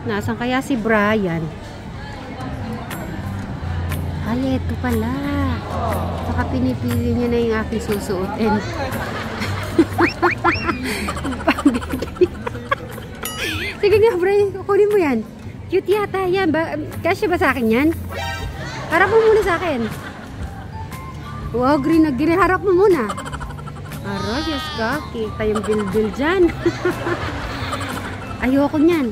Nasaan kaya si Brian? Ay, eto pala. Saka pinipili niya na yung aking susuotin. Sige nga, Brian. Kunin mo yan. Cute yata yan. Kasya ba sa akin yan? Harap mo muna sa akin. Wow, green na green. Harap mo muna. Aray, yes ka. Kita yung bil-bil dyan. Ayoko nyan.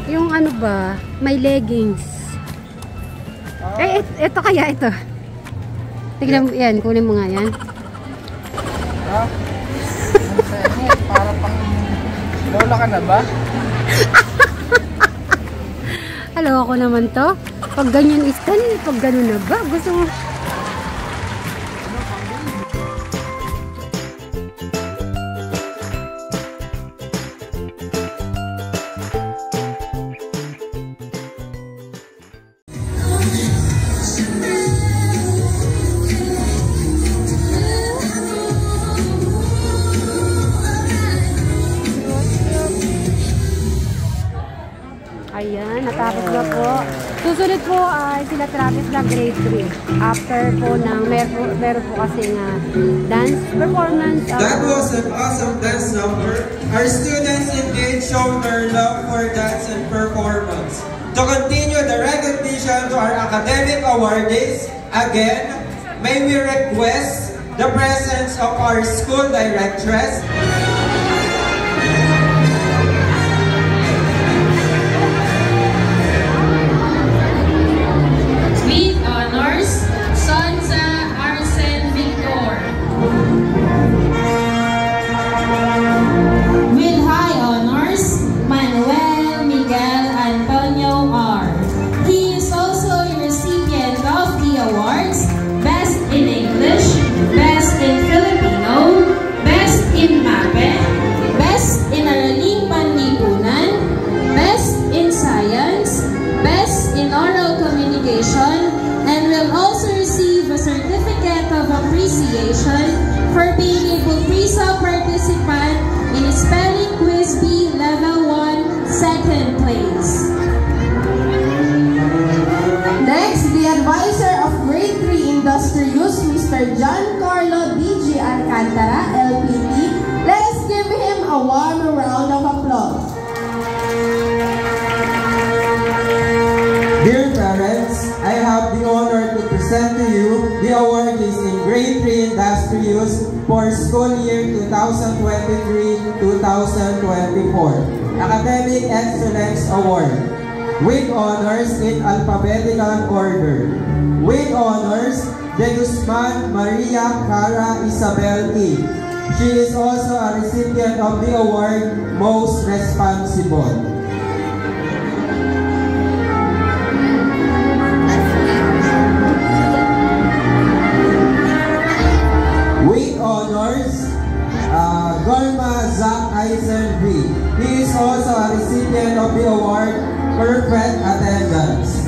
Yung ano ba, may leggings. Eh, ito kaya ito. Tignan mo yan, kunin mo nga yan. Para pang lola ka na ba? Halo ako naman to. Pag ganyan istan, pag gano'n na ba? Gusto mo... Ayan, natapos na po. Susunod po ay sila Travis na grade 3. After po ng meron po kasi dance performance. That was an awesome dance number. Our students engaged showing their love for dance and performance. To continue the recognition to our academic awardees, again, may we request the presence of our school directress, for being a Buprisa participant in Spelling Quiz B Level 1, 2nd place. Next, the advisor of Grade 3 Industrious, Mr. Giancarlo D.G. Alcantara, LPT. Let us give him a warm round of applause. Dear parents, I have the honor to present to you the awardees in Grade 3 Industrious for school year 2023-2024. Academic Excellence Award. With honors in alphabetical order. With honors, De Guzman Maria Cara Isabel E. She is also a recipient of the award Most Responsible. Honors, Gorma Zach Eisen V. He is also a recipient of the award Perfect Attendance.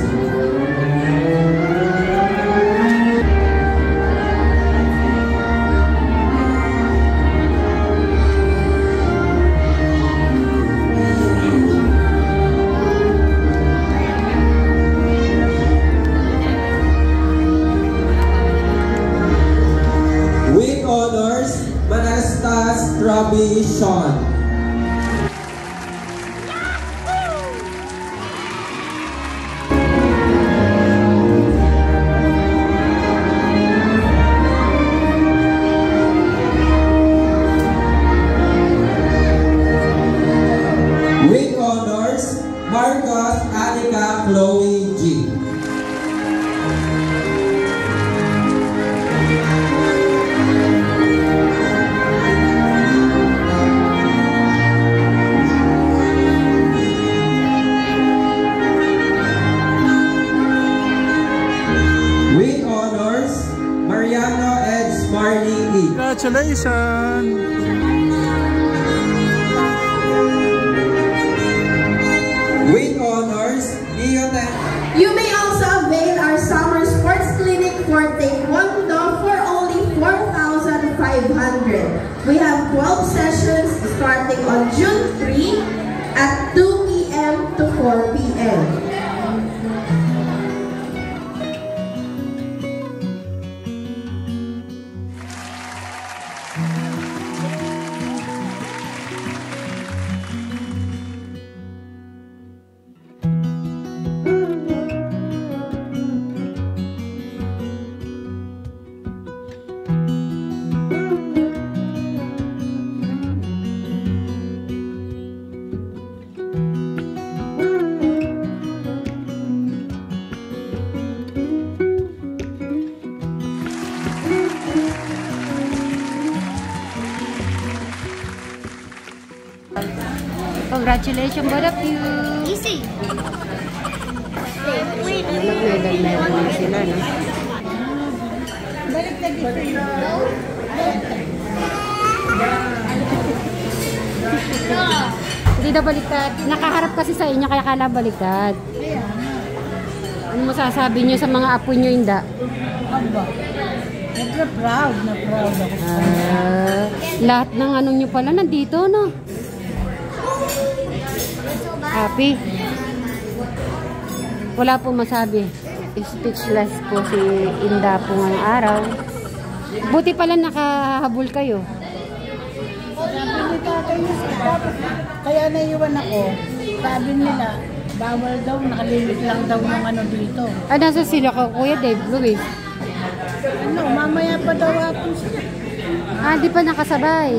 With honors, Manastas Trabi Sean. With honors, Marcos Anika Chloe G. With honors, Mariano Eds Marley E. Congratulations! With honors, You may also avail our summer sports clinic for Taekwondo for only 4,500. We have 12 sessions starting on June 3 at 2 p.m. 4 p.m. Congratulations, both of you. Easy. Nag-medal na sila, no? Hindi na baliktad. Nakaharap kasi sa inyo, kaya kala baliktad. Ano masasabi nyo sa mga apo nyo, Inda? Aba. Proud ako. Lahat ng ano nyo pala nandito, no? Happy. Wala po masabi. Speechless po si Inda po ngayong araw. Buti pala nakahabol kayo. Sabi ni tatay niya sa dapat. Kaya naiwan ako. Sabi nila, bawal daw, nakalimit lang daw ng ano dito. Ah, nasa sila ko, Kuya Dave, Luis. Ano, mamaya pa daw ako sila. Ah, di pa nakasabay.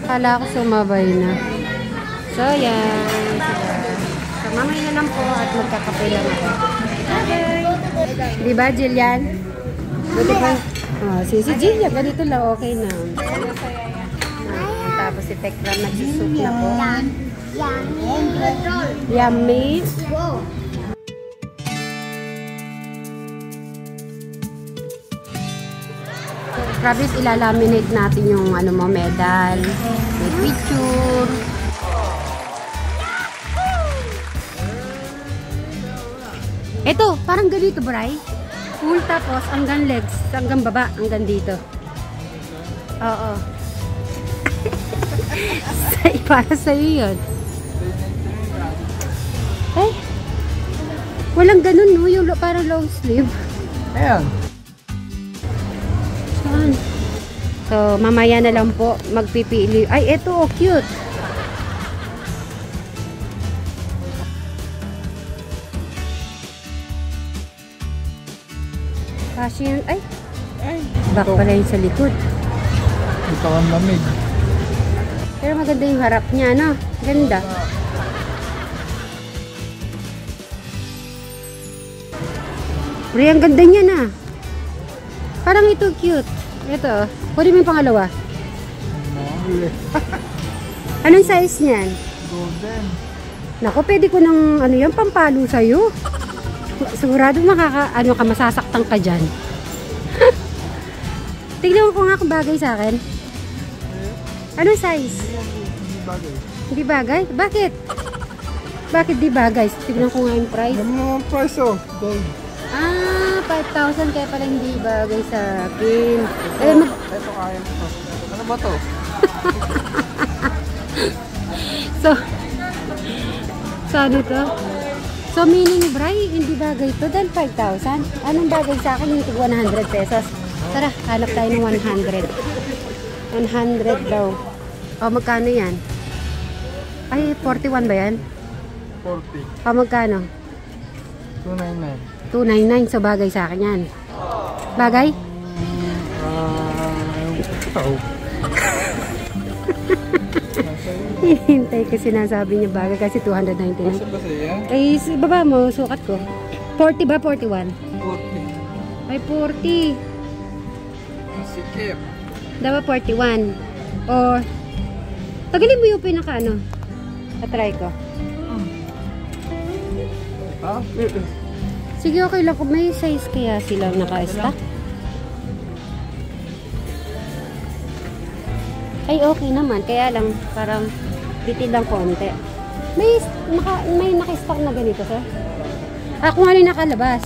Kala ko sumabay na. So, yan. So, mamaya na lang po at magkakape lang ako. Di ba, Jillian? Buti pa. Oh, si Jillian, ganito lang, okay na. Tapos si Tekra nagsusok na po. Yummy. Travis, ilalaminate natin yung ano mo, medal. May picture. Ito, parang ganito, Bray. Full tapos hanggang legs, hanggang baba, hanggang dito. Oo. Para sa'yo yun. Eh, walang ganun, no? Yung parang long sleeve. Ayan. Saan? So, mamaya na lang po magpipili. Ay, ito, oh, cute. Kasi yun, ay, back pala yun sa likod. Ito ang lamig. Pero maganda yung harap niya, no? Ganda. Pre, ang ganda niya na. Parang ito cute. Ito, pwede mo yung pangalawa. Anong size niyan? Golden. Naku, pwede ko ng ano yan, pampalo sa'yo. Sigurado masasaktan ka dyan. Tignan ko nga kung bagay sa akin. Anong size? Hindi bagay. Hindi bagay? Bakit? Bakit di bagay? Tignan ko nga yung price. Alam mo naman price, oh. Gold. Ah, 5,000 kaya pala hindi bagay sa akin. Ito kaya mo. Ano ba to? So ano to? So meaning, Bray, hindi bagay to dahil 5,000. Anong bagay sa akin? Yung 100 pesos. Tara, hanap tayo ng 100. 100 daw. O, magkano yan? Ay, 41 ba yan? 40. O, magkano? 299. 299. So, bagay sa akin yan. Bagay? Ito. Hintay ko sinasabi niya bagay kasi 299. Kasi ba siya? Ay, baba mo, sukat ko. 40 ba? 41? 40. Ay, 40. Sikip. Dapat 41. Or, tagalin mo yung pinaka ano. Patry ko. Ha? Sige, okay lang. Kung may size kaya sila naka-stock. Ay, okay naman. Kaya lang, parang bitin lang konti. May naka-stock na ganito, sir? Kung ano yung nakalabas.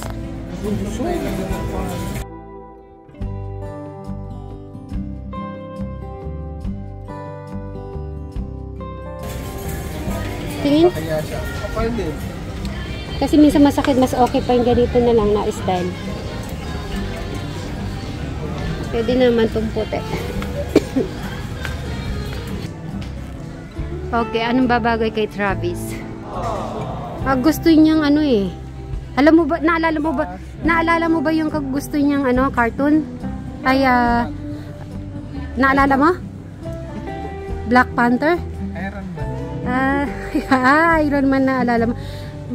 Tingin? Kaya siya. Kapal din. Kasi minsan masakit, mas okay pa yung ganito na lang na style. Pwede naman itong puti. Okay, anong babagay kay Travis? Gusto niyang ano eh. Alam mo ba, naalala mo ba yung gusto niyang ano, cartoon? Ay, naalala mo? Black Panther? Iron Man. Iron Man naalala mo.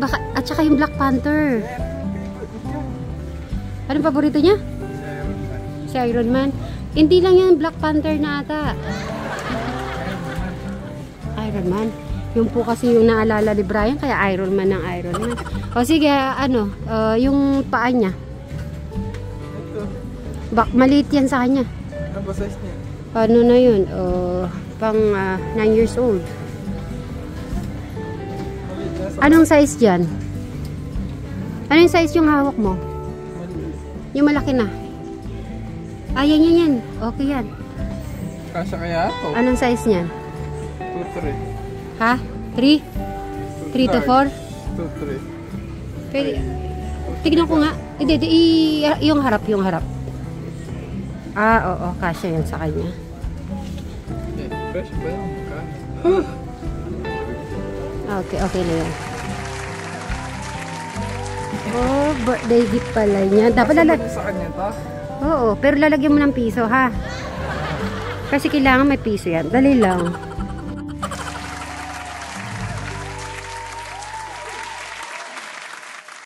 Baka, at saka yung Black Panther. Anong paborito niya? Si Iron Man. Hindi lang yan Black Panther na ata. Iron Man. Yung po kasi yung naalala ni Brian, kaya Iron Man ng Iron Man. O sige, ano, yung paa niya. Maliit yan sa kanya. Ano ba size niya? Ano na yun? Pang 9 years old. Anong size dyan? Anong size yung hawak mo? Yung malaki na. Yan. Okay yan. Kasha kaya ako? Anong size niyan? 2-3. Ha? 3? 3 to 4? 2-3. Pwede. Tignan ko nga. Hindi, yung harap. Oo, kasya yan sa kanya. Fresh ba yun? Okay na yun. Birthday gift pala niya. Dapat Sa kanya to? Oo, pero lalagyan mo ng piso ha. Kasi kailangan may piso yan. Dali lang.